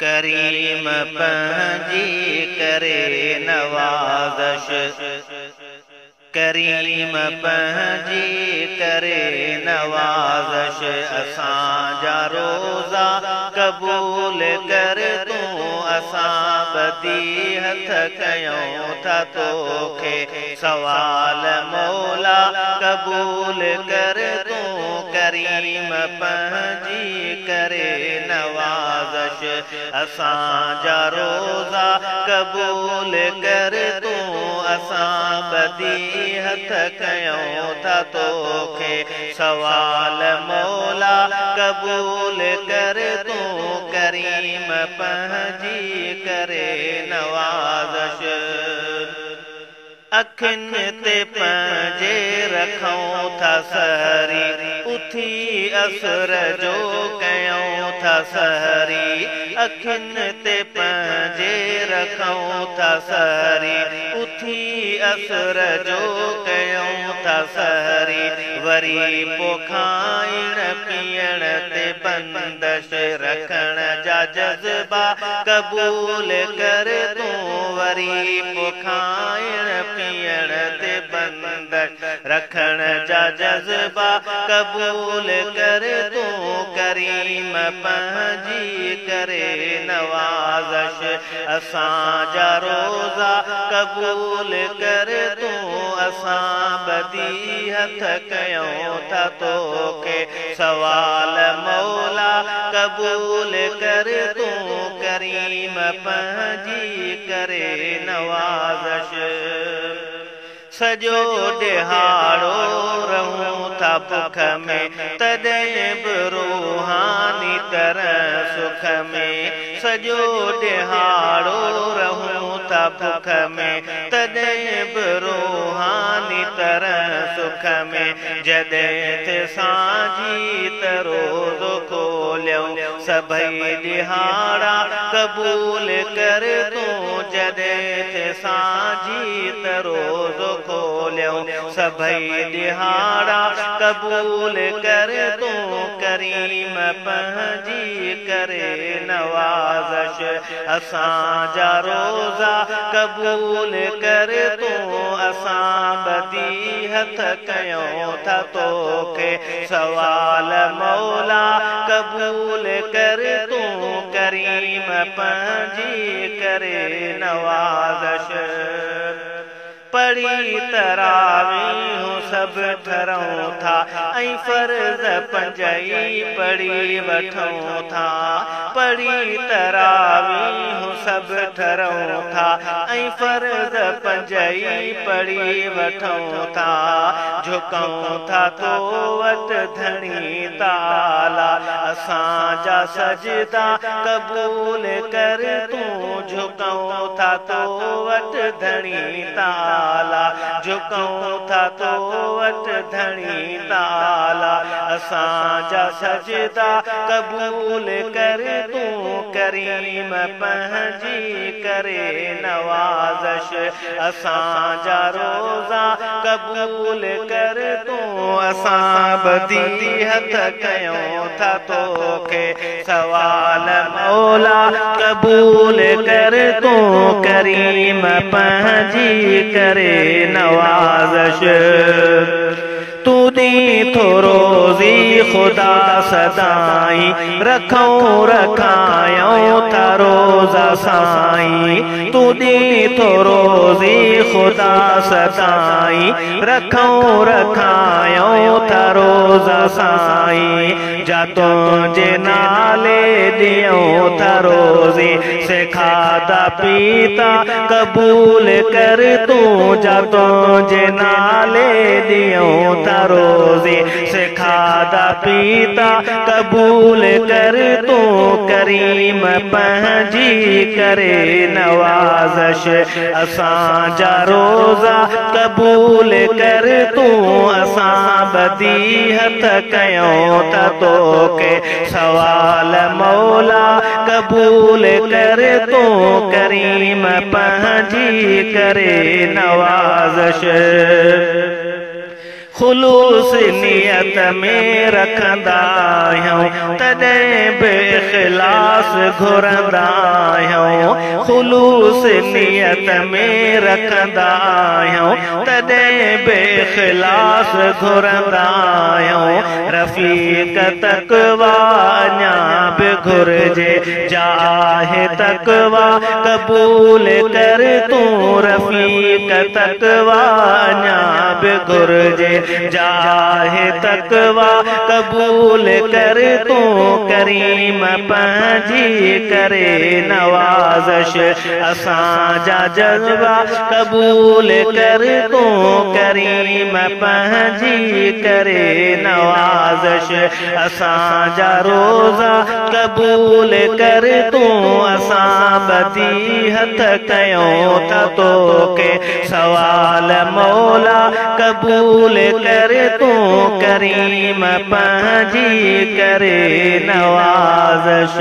करीम पंहिंजी करे नवाज़श, करीम पंहिंजी करे नवाज़श। असांजा रोज़ा क़बूल कर तूं, असां ॿधी हथ कयूं था तोखे सवाल मौला क़बूल कर तूं। करीम पंहिंजी करे नवाज़श, असांजा रोज़ा क़बूल कर तूं, असां ॿधी हथ कयूं था तोखे सवाल मौला क़बूल कर तूं। करीम पंहिंजी करे नवाज़श, अखियुनि ते पंहिंजे रखूं था सहरी, उथी असर जो कयूं था सहरी। अखियुनि ते पंहिंजे रखूं था सहरी, उथी असर जो कयूं था सहरी। वरी पोइ खाइण पीअण ते बंदश, रखण जा जज़्बा क़बूल कर तूं। वरी पोइ खाइण पीअण ते बंदश, रखण जा जज़्बा क़बूल कर तूं। करीम पंहिंजी करे नवाज़श, असांजा रोज़ा क़बूल कर तूं, असां ॿधी हथ कयूं था तोखे सवाल मौला क़बूल कर तूं। करीम पंहिंजी करे नवाज़श, सॼो ॾिहाड़ो रहूं था बुख में, तॾहिं बि रूहानी तरह सुख में। सॼो ॾिहाड़ो रहूं था बुख में, तॾहिं बि रूहानी तरह सुख में। जॾहिं ते सांझी त रोज़ो खोलियूं, सभई ॾिहाड़ा क़बूल कर तूं। जॾहिं ते सांझी त रोज़ो खोलियूं, सभई ॾिहाड़ा क़बूल कर तूं। करीम पंहिंजी करे नवाज़श, असांजा रोज़ा क़बूल कर तूं, असां ॿधी हथ कयूं था तोखे सवाल मौला क़बूल कर तूं। करीम पंहिंजी करे नवाज़श, पढ़ी तरावीह सभु ठरूं था, ऐं फ़र्ज़ पंजई पढ़ी वठूं था। पढ़ी तरावीह सभु ठरूं था, ऐं फ़र्ज़ पंजई पढ़ी वठूं था। झुकूं था तो वटि धणी ताला, असांजा सजदा क़बूल कर तूं। झुकूं था तो वटि धणी ताला, झुकूं था तो वटि धणी ताला, असांजा सजदा क़बूल कर तूं। करीम पंहिंजी करे नवाज़श, असांजा रोज़ा क़बूल कर तूं, असां ॿधी हथ कयूं था तोखे सवाल मौला क़बूल कर तूं। करीम पंहिंजी करे नवाज़श, तू दी थो रोज़ी ख़ुदा सदाई, रखूं रखायूं था रोज़ा साईं। तू दी थो रोज़ी ख़ुदा सदाई, रखूं रखायूं था रोज़ा साईं। जा तुंहिंजे नाले ॾियूं था रोज़ी, से खाधा पीता क़बूल कर तूं। जा तुंहिंजे नाले ॾियूं था रोज़ी, से खाधा पीता क़बूल कर तूं। करीम पंहिंजी करे नवाज़श, असांजा रोज़ा क़बूल कर तूं, असां ॿधी हथ कयूं था तोखे सवाल मौला क़बूल कर तूं। करीम पंहिंजी करे नवाज़श, खुलूस नियत में रखंदा आहियूं तॾहिं बि इख़लास घुरंदा आहियूं खुलूस नियत में रखंदा आहियूं तॾहिं बि इख़लास घुरंदा आहियूं रफ़ीक तक़वा अञा बि घुरिजे जाहे तक़वा क़बूल कर तूं रफ़ीक तक़वा अञा बि घुरिजे जाहे तक़वा क़बूल कर तूं करीम पंहिंजी करे नवाज़श असांजा जज़्बा क़बूल कर तूं करीम पंहिंजी करे नवाज़श असांजा रोज़ा क़बूल कर तूं असां बदी हथ कयूं था तोखे सवाल मौला क़बूल कर तूं करीम पंहिंजी करे नवाज़श।